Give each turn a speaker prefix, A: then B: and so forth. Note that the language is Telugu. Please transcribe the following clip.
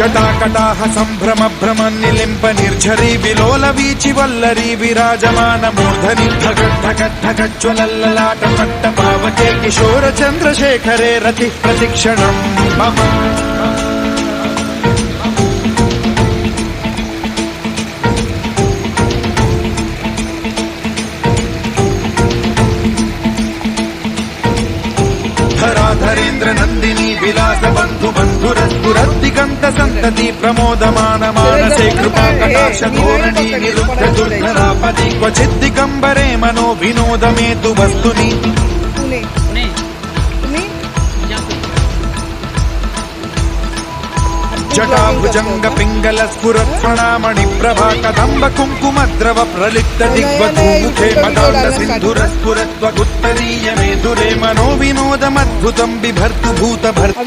A: జటాకటాహ సంభ్రమ భ్రమ నిలింప నిర్ఝరీ విలోల వీచి వల్లరీ విరాజమాన మూర్ధని ఢగఢగఢగజ్వలల్లలాట పట్ట పావకే కిశోర చంద్రశేఖరే రతి ప్రతిక్షణం మమ ధరాధరేంద్ర నందిని విలాస బంధు బంధురద్దిగంత సంతతి ప్రమోదమాన మానసే కృపా కటాక్ష ధోరణి నిరుద్ధ దుర్ధరాపది క్వచిద్దిగంబరే మనో వినోదమేతు వస్తుని జటాభుజంగ పింగళ స్ఫురత్ప్రణామణి ప్రభా కదంబ కుంకుమద్రవ ప్రలిప్త దిగ్వధూముఖే మదాంత సింధుర స్ఫురత్వగుత్తరీయమే దురే మనో వినోదమద్భుతం బిభర్తు భూత భర్త